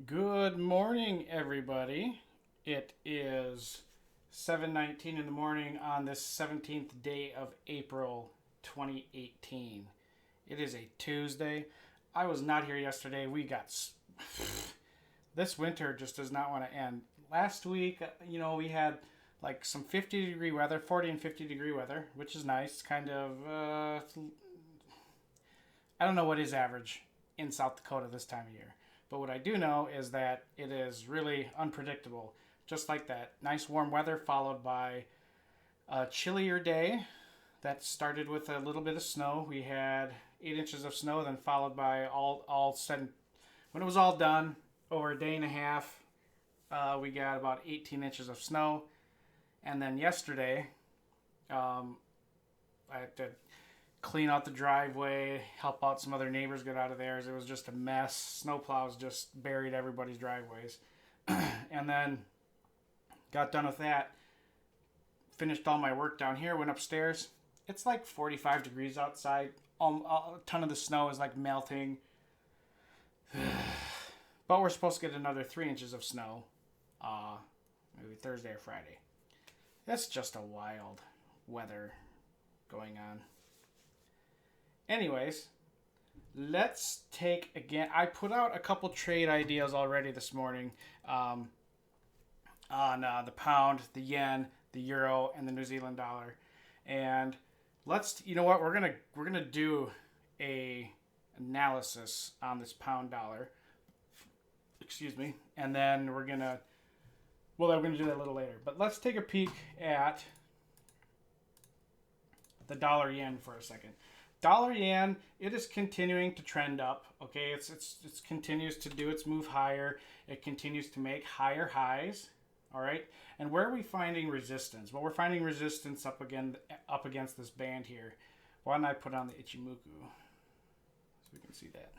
Good morning, everybody. It is 7:19 in the morning on this 17th day of April 2018. It is a Tuesday. I was not here yesterday. This winter just does not want to end. Last week, we had like some 50-degree weather, 40 and 50-degree weather, which is nice. Kind of, I don't know what is average in South Dakota this time of year. But what I do know is that it is really unpredictable. Just like that nice warm weather followed by a chillier day that started with a little bit of snow. We had 8 inches of snow, then followed by all said, when it was all done, over a day and a half, we got about 18 inches of snow. And then yesterday, I had to clean out the driveway, help out some other neighbors get out of theirs. It was just a mess. Snowplows just buried everybody's driveways. And then got done with that, finished all my work down here, went upstairs. It's like 45 degrees outside. A ton of the snow is like melting. But we're supposed to get another 3 inches of snow maybe Thursday or Friday. That's just a wild weather going on. Anyways, let's take again. I put out a couple trade ideas already this morning on the pound, the yen, the euro, and the New Zealand dollar. And we're gonna do a analysis on this pound dollar. Excuse me, and then we're gonna do that a little later. But let's take a peek at the dollar yen for a second. Dollar yen, it is continuing to trend up. Okay, it continues to do its move higher. It continues to make higher highs. All right, and where are we finding resistance? Well, we're finding resistance up against this band here. Why don't I put on the Ichimoku so we can see that?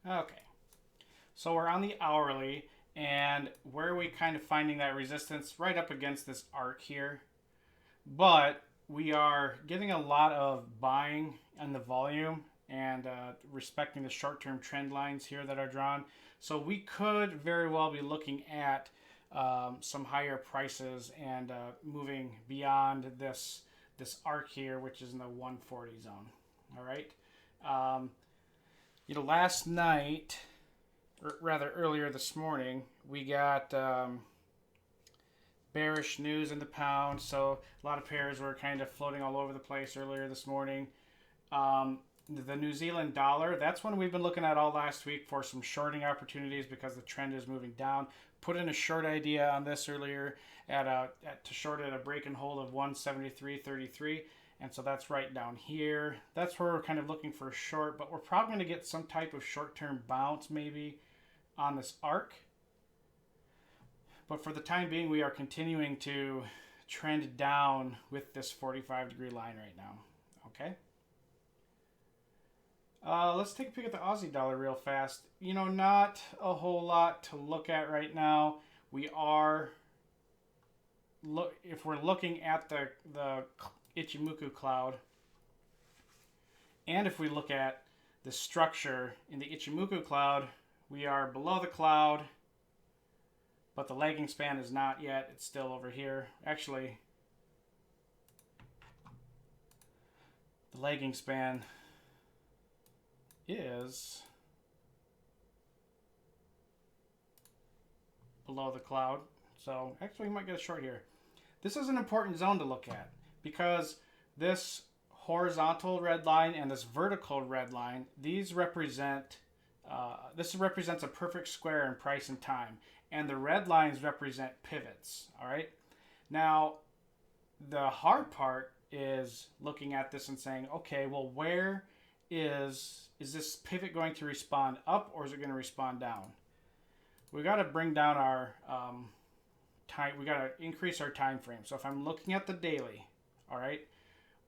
Okay, so we're on the hourly, and where are we kind of finding that resistance? Right up against this arc here. But we are getting a lot of buying in the volume and respecting the short-term trend lines here that are drawn. So we could very well be looking at some higher prices and moving beyond this arc here, which is in the 140 zone. All right. Last night, or rather earlier this morning, we got bearish news in the pound. So a lot of pairs were kind of floating all over the place earlier this morning. The New Zealand dollar, that's one we've been looking at all last week for some shorting opportunities because the trend is moving down. Put in a short idea on this earlier to short at a break and hold of 173.33. And so that's right down here. That's where we're kind of looking for a short, but we're probably going to get some type of short-term bounce maybe on this arc. But for the time being, we are continuing to trend down with this 45-degree line right now. Okay. Let's take a peek at the Aussie dollar real fast. Not a whole lot to look at right now. We are if we're looking at the Ichimoku cloud, and if we look at the structure in the Ichimoku cloud, we are below the cloud, but the lagging span is not yet. It's still over here. Actually, the lagging span is below the cloud. So actually, we might get a short here. This is an important zone to look at because this horizontal red line and this vertical red line, this represents a perfect square in price and time. And the red lines represent pivots. All right. Now, the hard part is looking at this and saying, okay, well, where is this pivot going to respond up or is it going to respond down? we got to bring down our time. We got to increase our time frame. So if I'm looking at the daily, all right,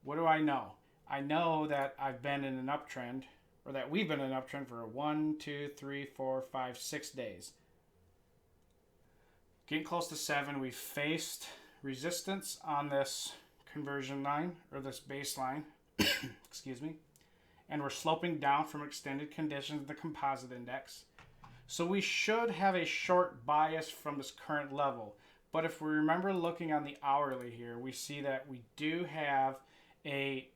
what do I know? I know that I've been in an uptrend, or that we've been in an uptrend for 1, 2, 3, 4, 5, 6 days. Getting close to 7, we faced resistance on this conversion line, or this baseline, excuse me, and we're sloping down from extended conditions of the composite index. So we should have a short bias from this current level. But if we remember looking on the hourly here, we see that we do have a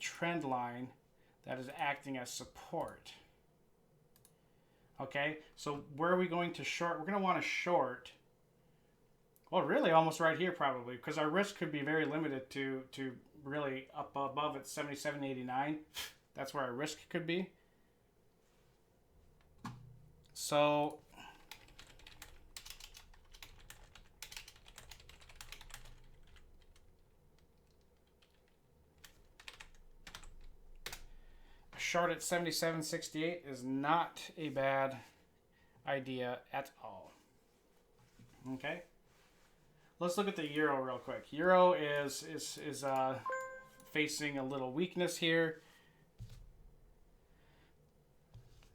trend line that is acting as support. Okay, so where are we going to short? We're going to want to short, well, really almost right here probably, because our risk could be very limited to really up above at 77.89. That's where our risk could be. So a short at 77.68 is not a bad idea at all. Okay, let's look at the euro real quick. Euro is facing a little weakness here,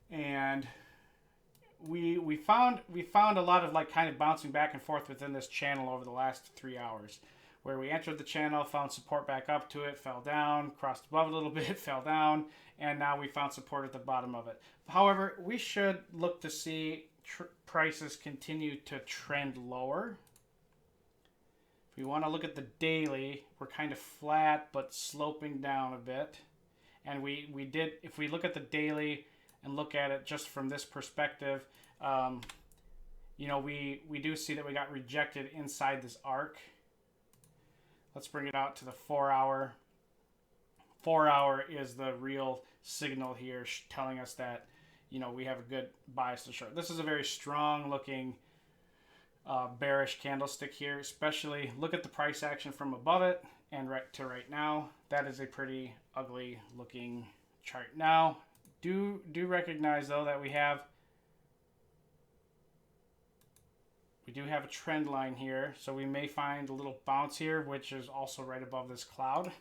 and we found a lot of like kind of bouncing back and forth within this channel over the last 3 hours, where we entered the channel, found support back up to it, fell down, crossed above a little bit, fell down, and now we found support at the bottom of it. However, we should look to see prices continue to trend lower. If we want to look at the daily, we're kind of flat but sloping down a bit. And we did, if we look at the daily and look at it just from this perspective, you know, we do see that we got rejected inside this arc. Let's bring it out to the 4 hour. 4 hour is the real signal here, telling us that, you know, we have a good bias to short. This is a very strong looking bearish candlestick here, especially look at the price action from above it and right to right now. That is a pretty ugly looking chart. Now, do recognize though that we do have a trend line here, so we may find a little bounce here, which is also right above this cloud.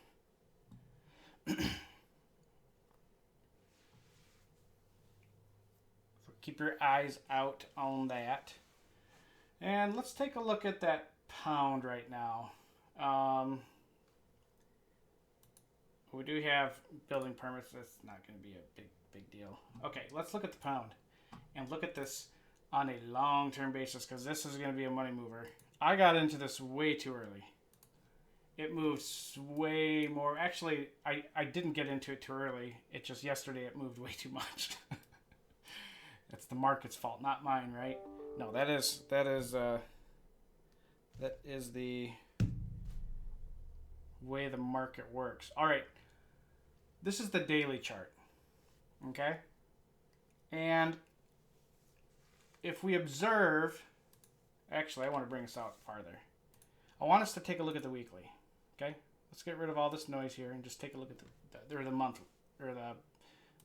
So keep your eyes out on that. And let's take a look at that pound right now. We do have building permits. That's not going to be a big deal. Okay, let's look at the pound and look at this on a long-term basis, because this is going to be a money mover. I got into this way too early. It moves way more. Actually, I didn't get into it too early. It just yesterday it moved way too much. That's the market's fault, not mine, right? No, that is the way the market works. All right, this is the daily chart, okay? And if we observe, actually, I want to bring us out farther. I want us to take a look at the weekly, okay? Let's get rid of all this noise here and just take a look at the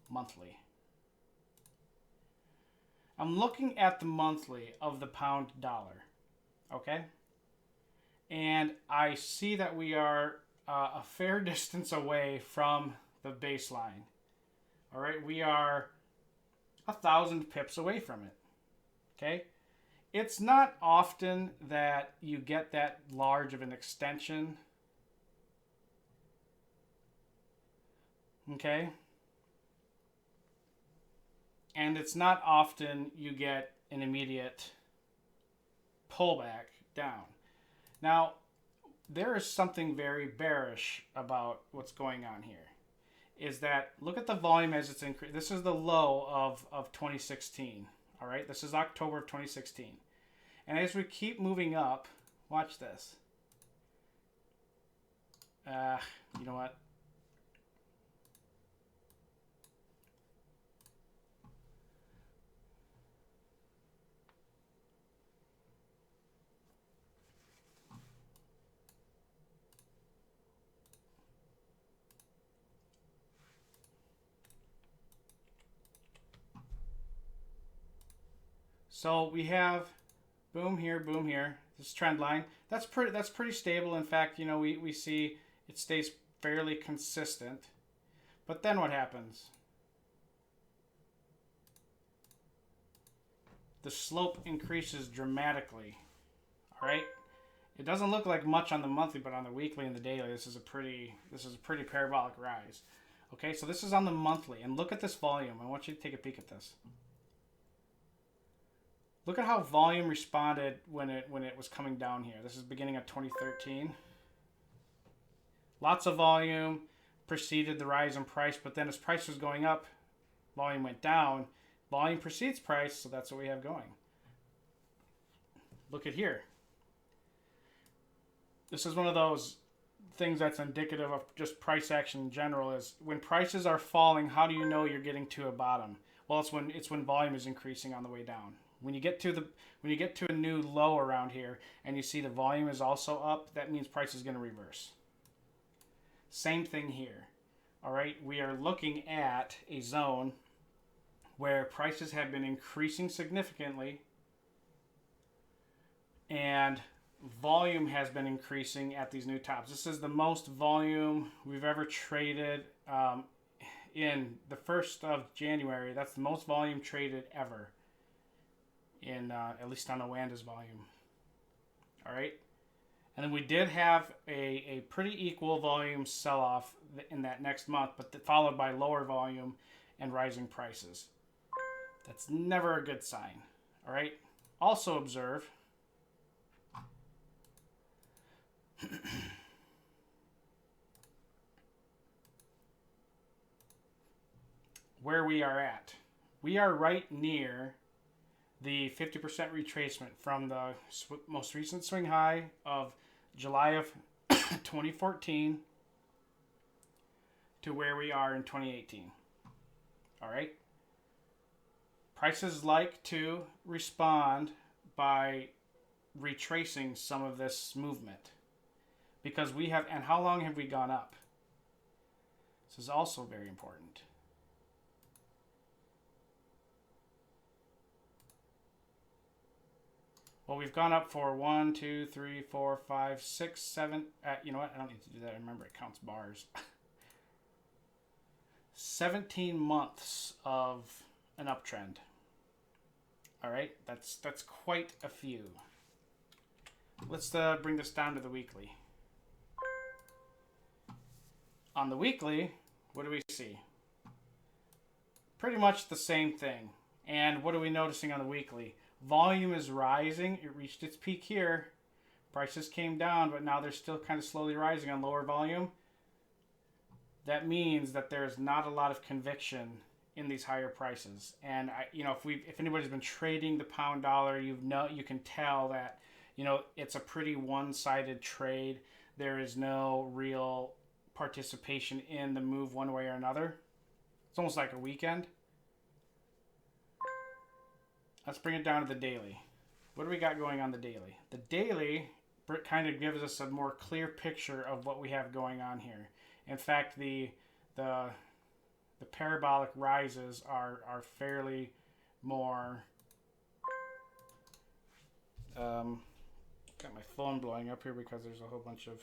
monthly. I'm looking at the monthly of the pound dollar, okay? And I see that we are a fair distance away from the baseline. All right, we are 1,000 pips away from it, okay? It's not often that you get that large of an extension, okay? And it's not often you get an immediate pullback down. Now, there is something very bearish about what's going on here. Is that, look at the volume as it's increased. This is the low of 2016. All right, this is October of 2016. And as we keep moving up, watch this. You know what? So we have boom here, boom here. This trend line. That's pretty stable. In fact, you know, we see it stays fairly consistent. But then what happens? The slope increases dramatically. All right? It doesn't look like much on the monthly, but on the weekly and the daily, this is a pretty parabolic rise. Okay, so this is on the monthly, and look at this volume. I want you to take a peek at this. Look at how volume responded when it was coming down here. This is beginning of 2013. Lots of volume preceded the rise in price, but then as price was going up, volume went down. Volume precedes price, so that's what we have going. Look at here. This is one of those things that's indicative of just price action in general. Is when prices are falling, how do you know you're getting to a bottom? Well, it's when volume is increasing on the way down. When you get to a new low around here and you see the volume is also up, that means price is going to reverse. Same thing here. All right, we are looking at a zone where prices have been increasing significantly and volume has been increasing at these new tops. This is the most volume we've ever traded in the 1st of January. That's the most volume traded ever in at least on Owanda's volume. All right. And then we did have a pretty equal volume sell-off in that next month, but followed by lower volume and rising prices. That's never a good sign. All right. Also observe where we are at. We are right near the 50% retracement from the most recent swing high of July of 2014 to where we are in 2018. All right. Prices like to respond by retracing some of this movement because we have, and how long have we gone up? This is also very important. Well, we've gone up for 1, 2, 3, 4, 5, 6, 7. You know what? I don't need to do that. Remember, it counts bars. 17 months of an uptrend. All right, that's quite a few. Let's bring this down to the weekly. On the weekly, what do we see? Pretty much the same thing. And what are we noticing on the weekly? Volume is rising. It reached its peak here. Prices came down, but now they're still kind of slowly rising on lower volume. That means that there's not a lot of conviction in these higher prices. And if anybody's been trading the pound dollar, you can tell that it's a pretty one-sided trade. There is no real participation in the move one way or another. It's almost like a weekend. Let's bring it down to the daily. What do we got going on the daily? The daily kind of gives us a more clear picture of what we have going on here. In fact, the parabolic rises are fairly more. Got my phone blowing up here because there's a whole bunch of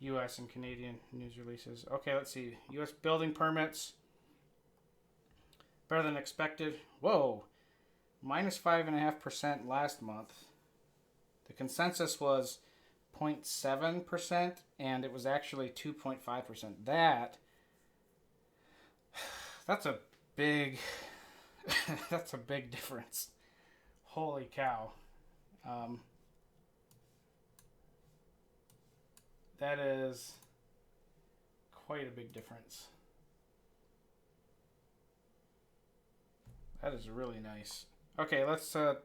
U.S. and Canadian news releases. Okay, let's see. U.S. building permits better than expected. Whoa. Minus 5.5% last month. The consensus was 0.7%, and it was actually 2.5%. That's a big that's a big difference. Holy cow. That is quite a big difference. That is really nice. Okay, let's what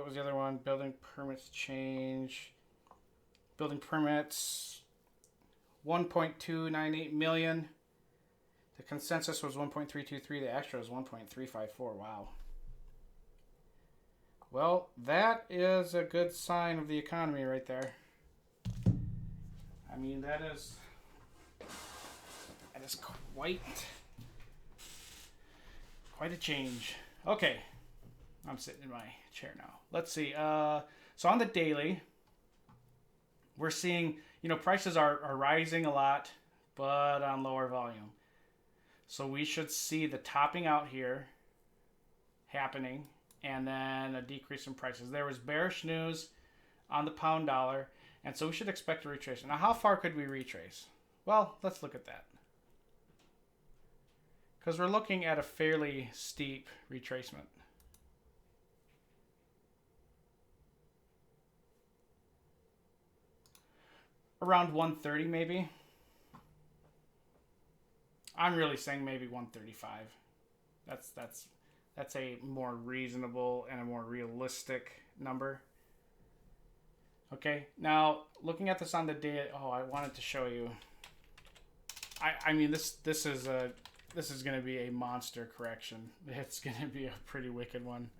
was the other one? Building permits change. Building permits 1.298 million. The consensus was 1.323. The actual was 1.354. Wow. Well, that is a good sign of the economy right there. I mean, that is quite a change. Okay. I'm sitting in my chair now. Let's see. So on the daily, we're seeing, prices are rising a lot, but on lower volume. So we should see the topping out here happening and then a decrease in prices. There was bearish news on the pound dollar, and so we should expect a retracement. Now, how far could we retrace? Well, let's look at that. Because we're looking at a fairly steep retracement. Around 130 maybe. I'm really saying maybe 135. That's a more reasonable and a more realistic number. Okay, now looking at this on the day, I wanted to show you. I mean this is going to be a monster correction. It's going to be a pretty wicked one.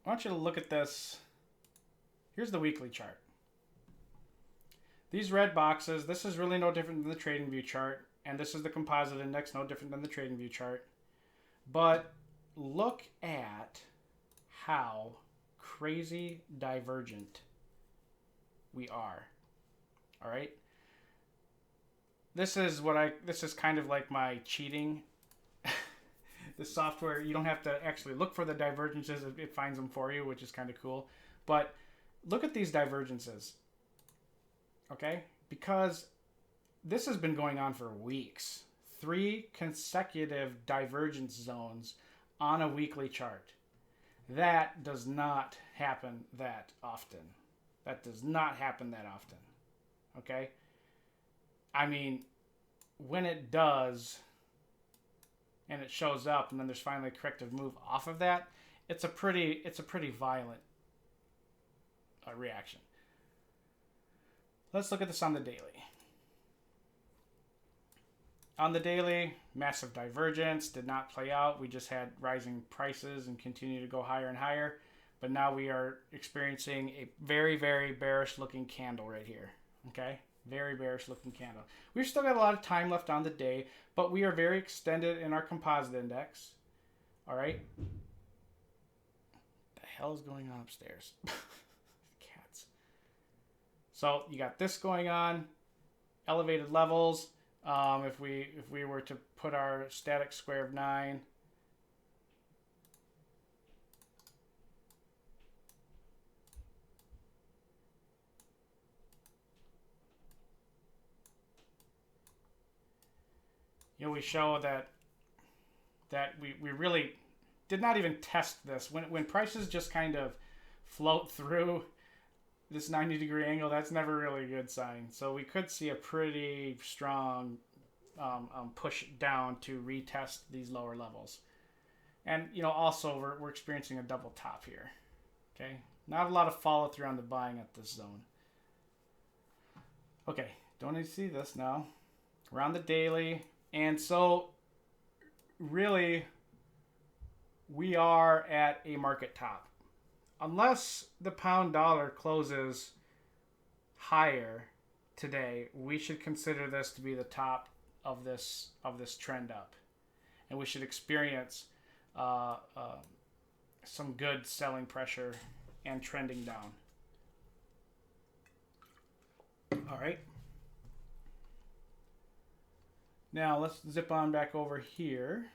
I want you to look at this. Here's the weekly chart. These red boxes, this is really no different than the trading view chart. And this is the composite index, no different than the trading view chart. But look at how crazy divergent we are. All right. This is kind of like my cheating. The software, you don't have to actually look for the divergences. It finds them for you, which is kind of cool. But look at these divergences. Okay? Because this has been going on for weeks. 3 consecutive divergence zones on a weekly chart. That does not happen that often. That does not happen that often. Okay? I mean, when it does, and it shows up, and then there's finally a corrective move off of that, it's a pretty violent reaction. Let's look at this on the daily. On the daily, massive divergence did not play out. We just had rising prices and continue to go higher and higher. But now we are experiencing a very, very bearish looking candle right here. Okay? Very bearish looking candle. We've still got a lot of time left on the day, but we are very extended in our composite index. All right? What the hell is going on upstairs? Cats. So you got this going on, elevated levels. If we were to put our static square of 9, we show that we really did not even test this. When prices just kind of float through this 90-degree angle, that's never really a good sign. So we could see a pretty strong push down to retest these lower levels. And, also we're experiencing a double top here. Okay. Not a lot of follow through on the buying at this zone. Okay. Don't need to see this now. We're on the daily. And so really we are at a market top. Unless the pound dollar closes higher today, we should consider this to be the top of this trend up, and we should experience some good selling pressure and trending down. All right. Now let's zip on back over here.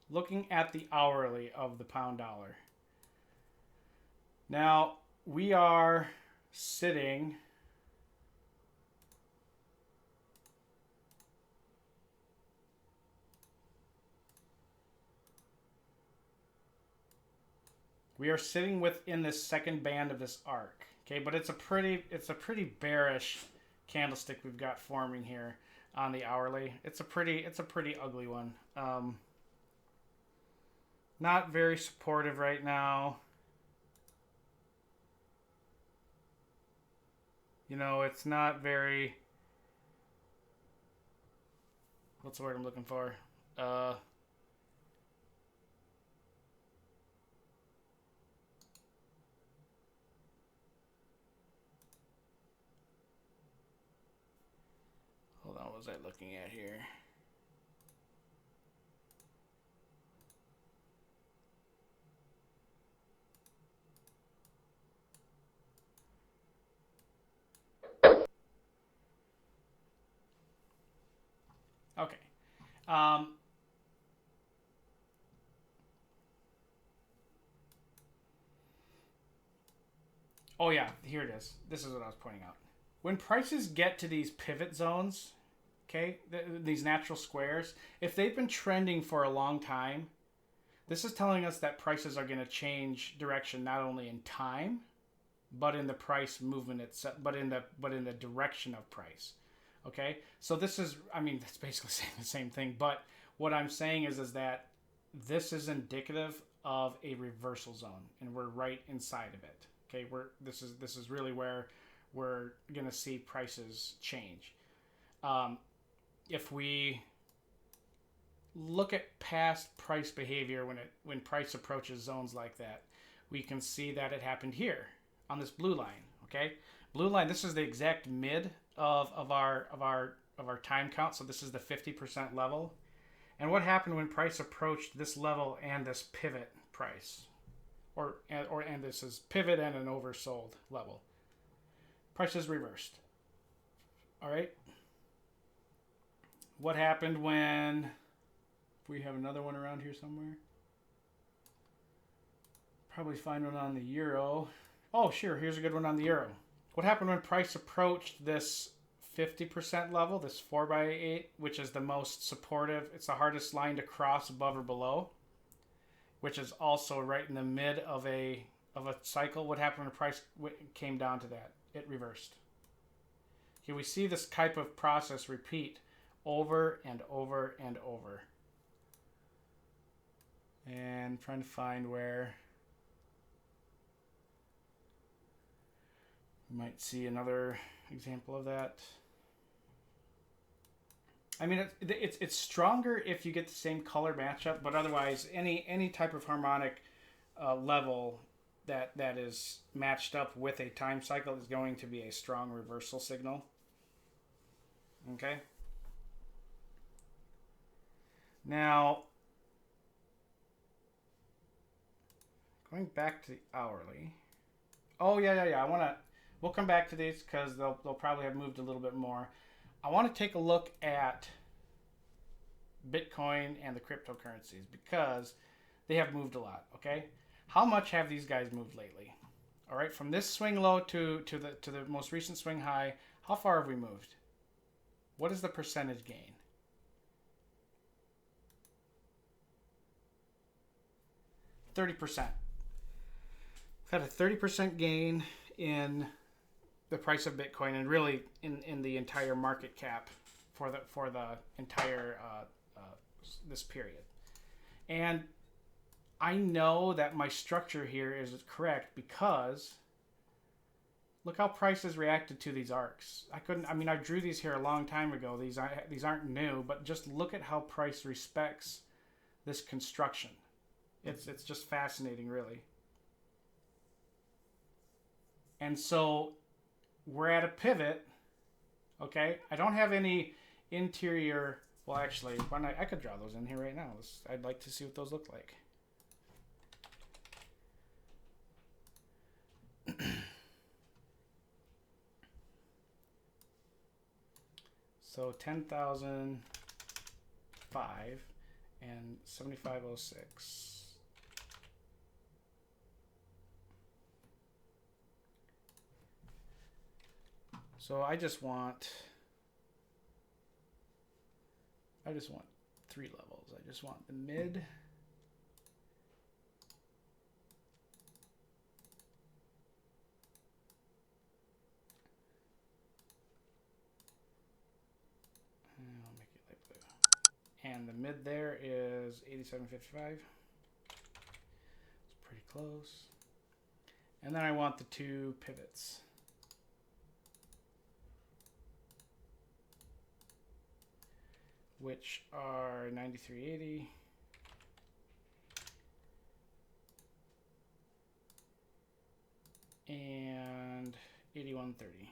Looking at the hourly of the pound dollar. Now, we are sitting within this second band of this arc. Okay, but it's a pretty bearish candlestick we've got forming here on the hourly. It's a pretty ugly one. Not very supportive right now. It's not very... What's the word I'm looking for? was I looking at here? Okay. Oh yeah, here it is. This is what I was pointing out. When prices get to these pivot zones, okay, these natural squares, if they've been trending for a long time, this is telling us that prices are going to change direction not only in time, but in the price movement itself, but in the direction of price. Okay, so this is, I mean, that's basically saying the same thing. But what I'm saying is that this is indicative of a reversal zone, and we're right inside of it. Okay, this is really where we're gonna see prices change. If we look at past price behavior when price approaches zones like that, we can see that it happened here on this blue line. Okay, blue line. This is the exact mid of our time count. So this is the 50% level. And what happened when price approached this level and this pivot price, and this is pivot and an oversold level? Prices reversed. All right. What happened when? We have another one around here somewhere. Probably find one on the euro. Oh, sure. Here's a good one on the euro. What happened when price approached this 50% level, this 4x8, which is the most supportive? It's the hardest line to cross above or below, which is also right in the mid of a cycle. What happened when price came down to that? It reversed. Here we see this type of process repeat over and over and over. And trying to find where you might see another example of that. I mean, it's stronger if you get the same color matchup, but otherwise, any type of harmonic level that is matched up with a time cycle is going to be a strong reversal signal. Okay. Now, going back to the hourly. Oh yeah. We'll come back to these because they'll probably have moved a little bit more. I want to take a look at Bitcoin and the cryptocurrencies because they have moved a lot. Okay, how much have these guys moved lately? All right, from this swing low to the most recent swing high, how far have we moved? What is the percentage gain? %. We've had a 30% gain in the price of Bitcoin, and really in the entire market cap for the entire this period. And I know that my structure here is correct because look how prices reacted to these arcs. I drew these here a long time ago. These aren't new, but just look at how price respects this construction. It's just fascinating, really. And so we're at a pivot. Okay, I don't have any interior. Well, actually, I could draw those in here right now. I'd like to see what those look like. So 10,005 and 7506. So I just want 3 levels. I just want the mid, and I'll make it light blue. And the mid there is 87.55. It's pretty close. And then I want the 2 pivots. Which are 93.80 and 81.30.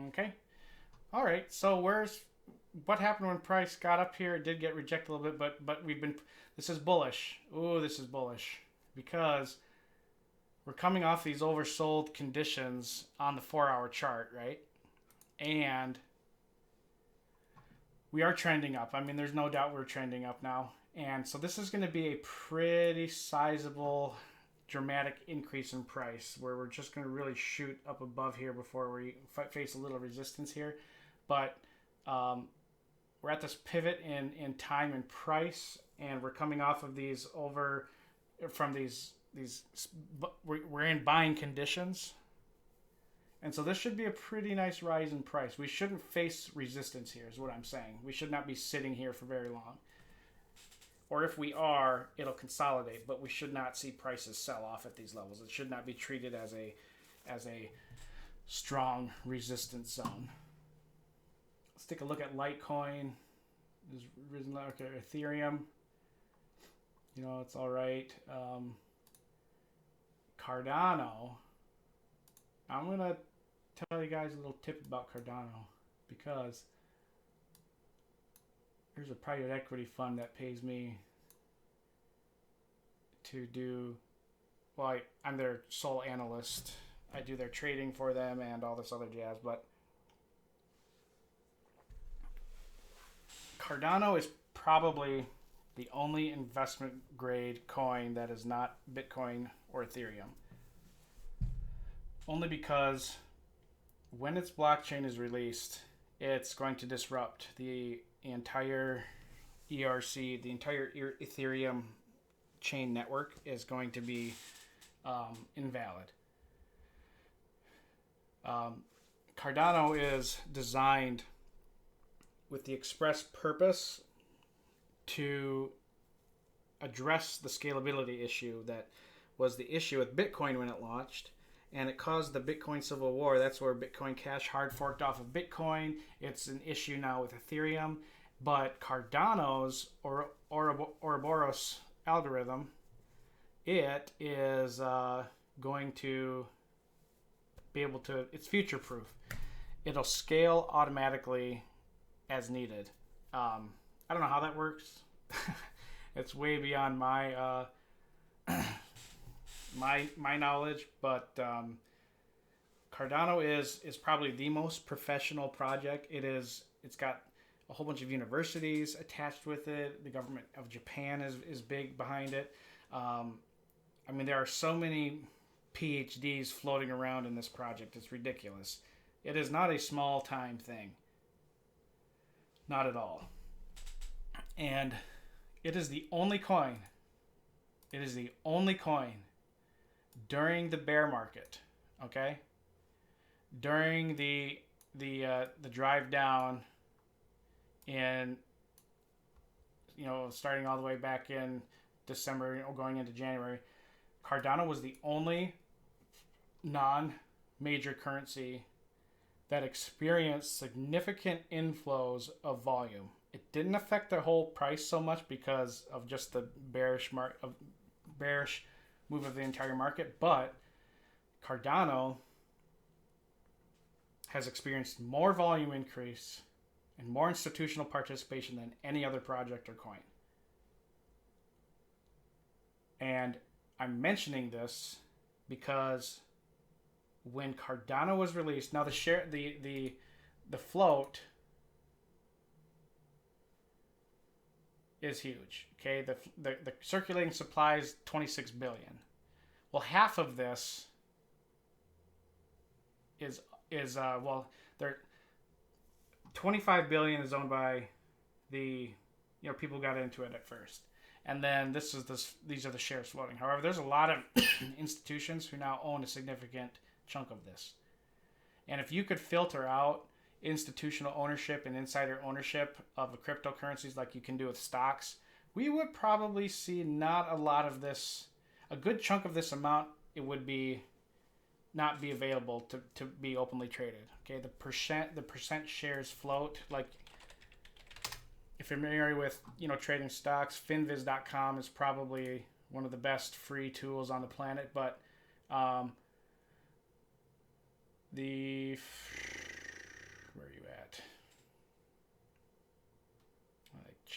Okay. All right. So what happened when price got up here? It did get rejected a little bit, but this is bullish. Ooh, this is bullish because we're coming off these oversold conditions on the 4-hour chart, right? And we are trending up. I mean, there's no doubt we're trending up now. And so this is going to be a pretty sizable, dramatic increase in price where we're just going to really shoot up above here before we face a little resistance here. But we're at this pivot in time and price, and we're coming off of we're in buying conditions. And so this should be a pretty nice rise in price. We shouldn't face resistance here is what I'm saying. We should not be sitting here for very long. Or if we are, it'll consolidate, but we should not see prices sell off at these levels. It should not be treated as a strong resistance zone. Let's take a look at Litecoin. Okay, Ethereum. You know, it's all right. Cardano. I'm going to tell you guys a little tip about Cardano because there's a private equity fund that pays me to do, well, I'm their sole analyst. I do their trading for them and all this other jazz, but Cardano is probably the only investment grade coin that is not Bitcoin or Ethereum. Only because when its blockchain is released, it's going to disrupt the entire ERC, the entire Ethereum chain network is going to be invalid. Cardano is designed with the express purpose to address the scalability issue that was the issue with Bitcoin when it launched. And it caused the Bitcoin Civil War. That's where Bitcoin Cash hard forked off of Bitcoin. It's an issue now with Ethereum. But Cardano's Ouroboros algorithm, it is going to be able to, it's future-proof. It'll scale automatically as needed. I don't know how that works. It's way beyond my my knowledge, but Cardano is probably the most professional project. It's got a whole bunch of universities attached with it. The government of Japan is big behind it. I mean, there are so many PhDs floating around in this project. It's ridiculous. It is not a small time thing. Not at all. And it is the only coin. It is the only coin during the bear market, okay? During the drive down in, starting all the way back in December, going into January, Cardano was the only non-major currency that experienced significant inflows of volume. It didn't affect the whole price so much because of just the bearish move of the entire market, but Cardano has experienced more volume increase and more institutional participation than any other project or coin. And I'm mentioning this because when Cardano was released, now the float is huge. Okay, the circulating supply is 26 billion. Well, half of this is there 25 billion is owned by the people got into it at first. And then these are the shares floating. However, there's a lot of institutions who now own a significant chunk of this. And if you could filter out institutional ownership and insider ownership of cryptocurrencies like you can do with stocks, we would probably see not a lot of this. A good chunk of this amount, it would not be available to be openly traded. Okay, the percent shares float, like if you're familiar with trading stocks, finviz.com is probably one of the best free tools on the planet, but the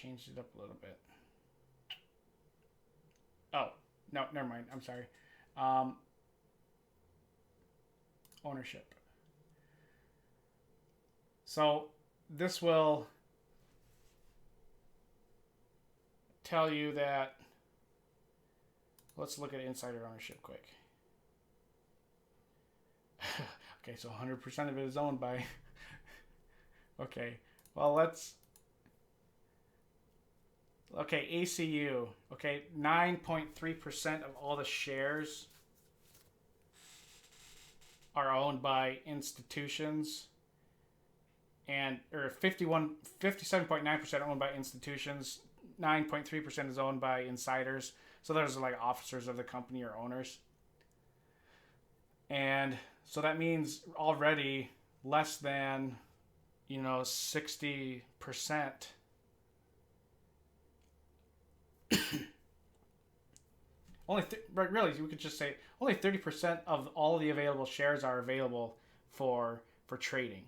changed it up a little bit. Oh, no, never mind. I'm sorry. Ownership. So this will tell you that, let's look at insider ownership quick. Okay, so 100% of it is owned by, okay, well, okay, ACU, okay, 9.3% of all the shares are owned by institutions, and or 57.9% owned by institutions, 9.3% is owned by insiders. So those are like officers of the company or owners. And so that means already less than, 60%. Really, we could just say only 30% of all the available shares are available for trading.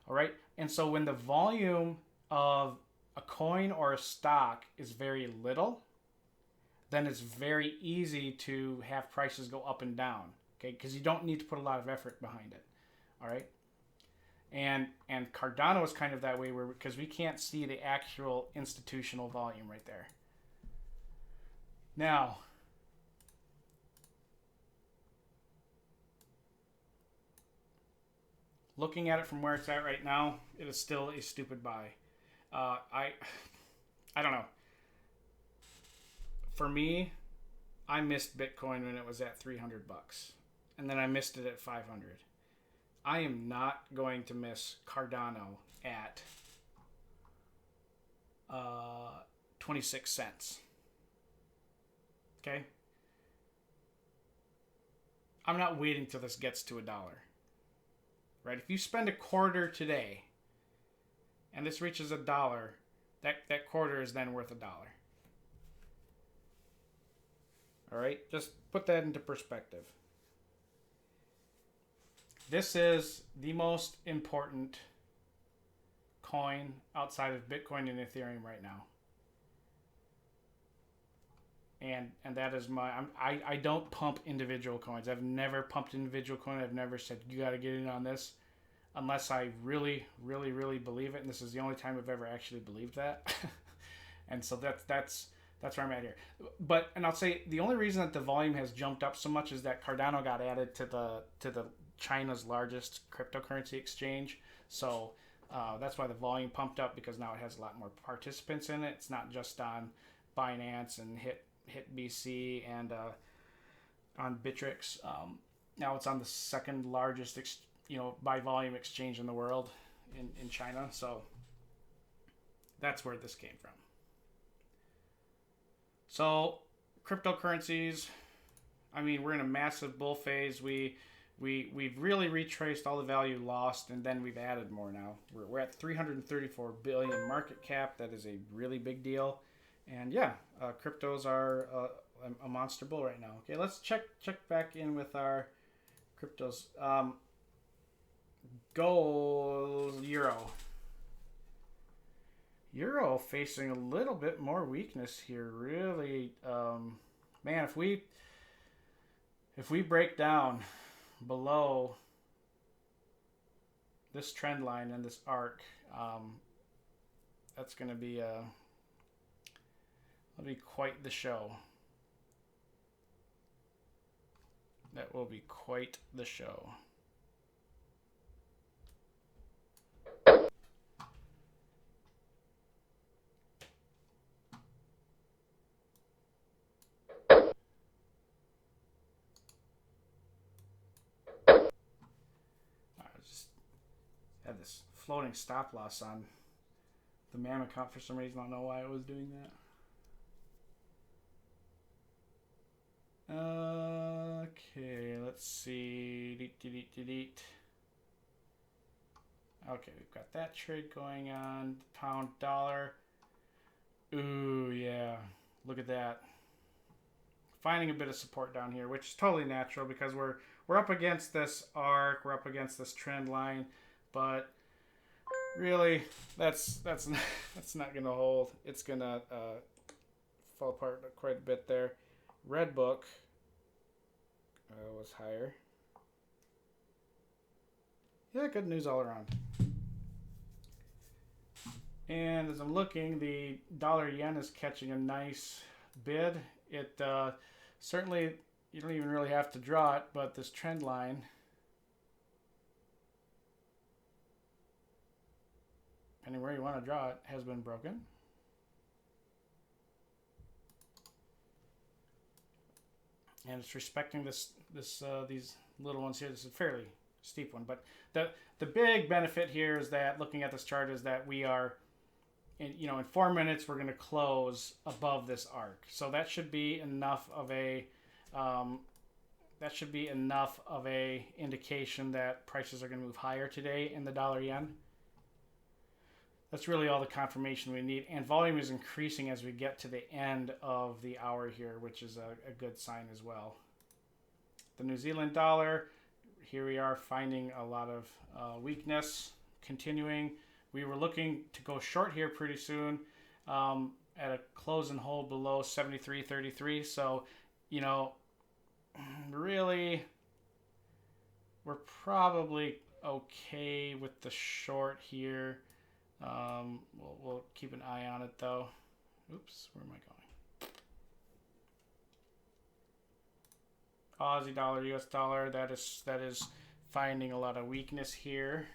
All right. And so when the volume of a coin or a stock is very little, then it's very easy to have prices go up and down. Okay, because you don't need to put a lot of effort behind it. All right. And Cardano is kind of that way, because we can't see the actual institutional volume right there. Now, looking at it from where it's at right now, it is still a stupid buy. I don't know. For me, I missed Bitcoin when it was at $300, and then I missed it at 500. I am not going to miss Cardano at 26 cents. Okay? I'm not waiting till this gets to $1. Right? If you spend a quarter today and this reaches $1, that quarter is then worth $1. All right? Just put that into perspective. This is the most important coin outside of Bitcoin and Ethereum right now. And that is I don't pump individual coins. I've never pumped individual coin. I've never said, you got to get in on this unless I really, really, really believe it. And this is the only time I've ever actually believed that. And so that's where I'm at here. And I'll say the only reason that the volume has jumped up so much is that Cardano got added to the China's largest cryptocurrency exchange. So that's why the volume pumped up, because now it has a lot more participants in it. It's not just on Binance and HitBC and on Bittrex. Now it's on the second largest by volume exchange in the world in China. So that's where this came from. So cryptocurrencies, I mean, we're in a massive bull phase. We've really retraced all the value lost, and then we've added more now. We're at 334 billion market cap. That is a really big deal. And yeah, cryptos are a monster bull right now. Okay, let's check back in with our cryptos. Gold, euro. Euro facing a little bit more weakness here. Really, man, if we break down below this trend line and this arc, that's going to be that'll be quite the show. That will be quite the show. Had this floating stop loss on the MAM account for some reason. I don't know why it was doing that. Okay, let's see. Okay, we've got that trade going on. Pound dollar. Ooh, yeah. Look at that. Finding a bit of support down here, which is totally natural because we're up against this arc. We're up against this trend line. But really, that's not, that's not gonna hold. It's gonna fall apart quite a bit there. Red book was higher. Yeah, good news all around. And as I'm looking, the dollar yen is catching a nice bid. It certainly, you don't even really have to draw it, but this trend line, depending where you want to draw it, has been broken. And it's respecting these little ones here. This is a fairly steep one, but the big benefit here is that looking at this chart is that we are in 4 minutes we're going to close above this arc. So that should be enough of a indication that prices are going to move higher today in the dollar yen. That's really all the confirmation we need, and volume is increasing as we get to the end of the hour here, which is a good sign as well. The New Zealand dollar, here we are finding a lot of weakness continuing. We were looking to go short here pretty soon at a close and hold below 73.33. So, really, we're probably okay with the short here. We'll keep an eye on it though. Oops, where am I going? Aussie dollar, US dollar, that is finding a lot of weakness here.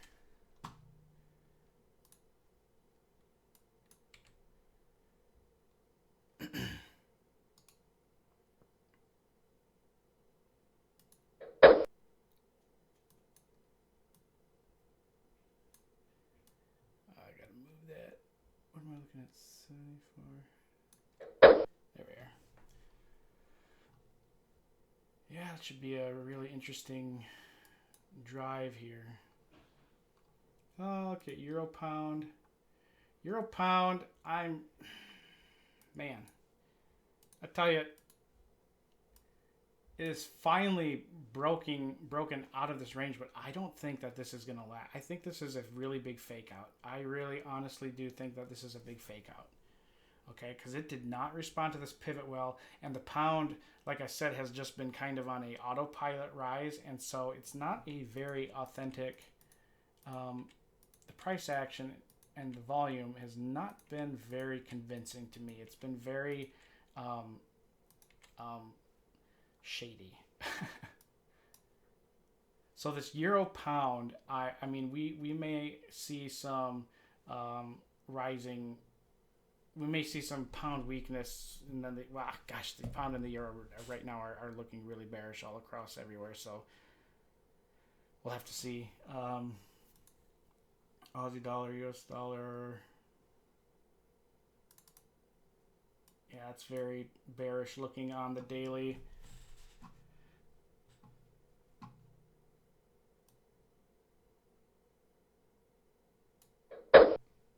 What am I looking at? 74. There we are. Yeah, it should be a really interesting drive here. Oh, look at Euro Pound. Euro Pound, man, I tell you, it is finally broken out of this range, but I don't think that this is going to last. I think this is a really big fake out. I really honestly do think that this is a big fake out. Okay, because it did not respond to this pivot well, and the pound, like I said, has just been kind of on a autopilot rise, and so it's not a very authentic, the price action and the volume has not been very convincing to me. It's been very shady. So this euro pound, I mean, we may see some rising. We may see some pound weakness, and then the pound and the euro right now are looking really bearish all across everywhere. So we'll have to see. Aussie dollar, US dollar. Yeah, it's very bearish looking on the daily.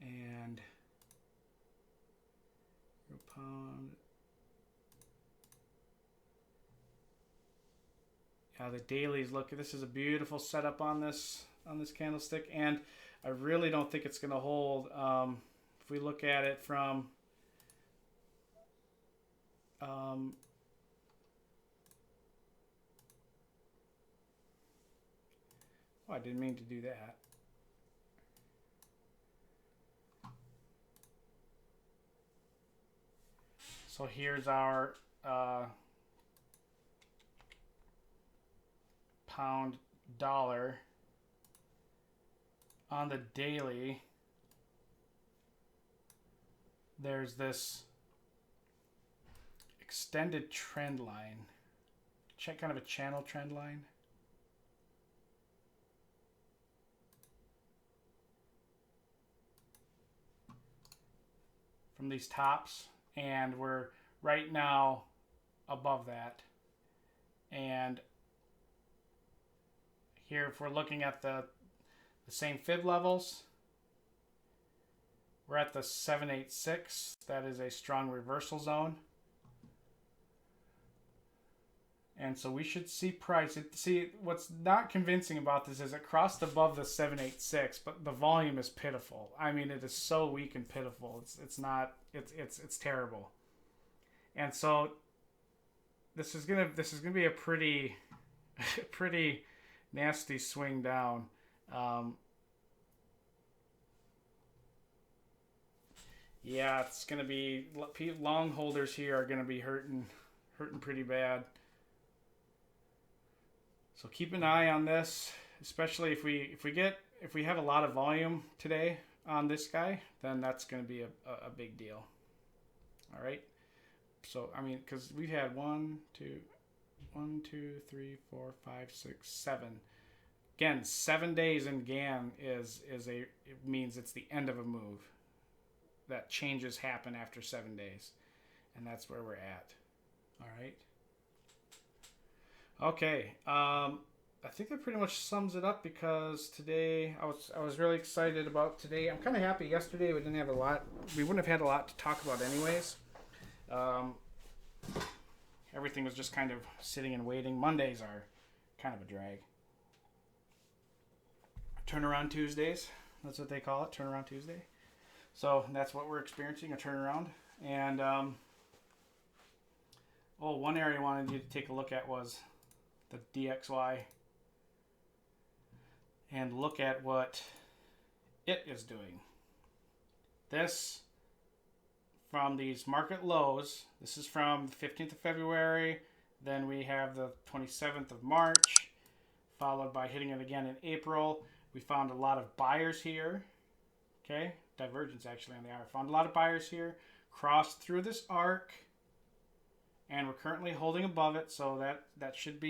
And pound. Yeah, the dailies look. This is a beautiful setup on this candlestick, and I really don't think it's going to hold. If we look at it from oh, I didn't mean to do that. So here's our pound dollar on the daily. There's this extended trend line, kind of a channel trend line. From these tops, and we're right now above that. And here, if we're looking at the same fib levels, we're at the 786. That is a strong reversal zone. And so we should see price. See, what's not convincing about this is it crossed above the 786, but the volume is pitiful. I mean, it is so weak and pitiful. It's terrible. And so this is gonna be a pretty pretty nasty swing down. Yeah, it's gonna be, long holders here are gonna be hurting pretty bad. So keep an eye on this, especially if we have a lot of volume today on this guy, then that's going to be a big deal. All right. So I mean, because we've had 1, 2, 3, 4, 5, 6, 7. Again, 7 days in Gann it means it's the end of a move. That changes happen after 7 days, and that's where we're at. All right. Okay, I think that pretty much sums it up, because today I was really excited about today. I'm kind of happy. Yesterday we didn't have a lot. We wouldn't have had a lot to talk about anyways. Everything was just kind of sitting and waiting. Mondays are kind of a drag. Turnaround Tuesdays, that's what they call it, Turnaround Tuesday. So that's what we're experiencing, a turnaround. And one area I wanted you to take a look at was the DXY, and look at what it is doing. This, from these market lows, this is from the 15th of February, then we have the 27th of March, followed by hitting it again in April. We found a lot of buyers here. Okay, divergence actually on the hour. Found a lot of buyers here, crossed through this arc, and we're currently holding above it, so that should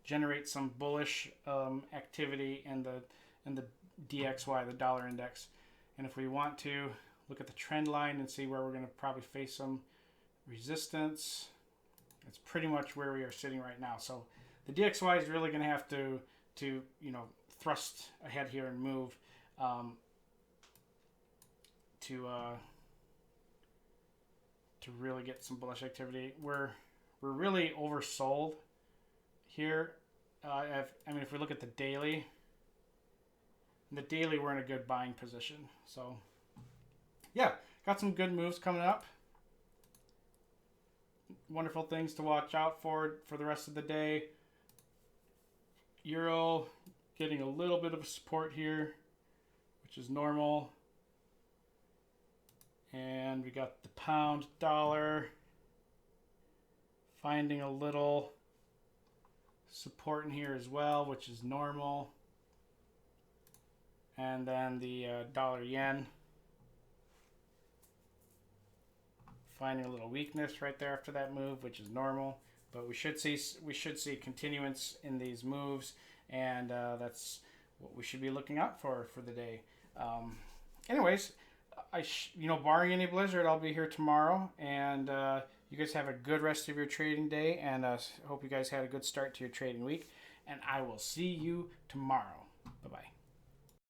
generate some bullish activity in the DXY, the dollar index. And if we want to look at the trend line and see where we're going to probably face some resistance, it's pretty much where we are sitting right now. So the DXY is really going to have to thrust ahead here and move to really get some bullish activity. We're really oversold here. If we look at the daily, we're in a good buying position. So yeah, got some good moves coming up. Wonderful things to watch out for the rest of the day. Euro getting a little bit of support here, which is normal. And we got the pound dollar finding a little support in here as well, which is normal. And then the dollar yen finding a little weakness right there after that move, which is normal. But we should see continuance in these moves, and that's what we should be looking out for the day. Anyways, barring any blizzard, I'll be here tomorrow, and you guys have a good rest of your trading day, and hope you guys had a good start to your trading week, and I will see you tomorrow.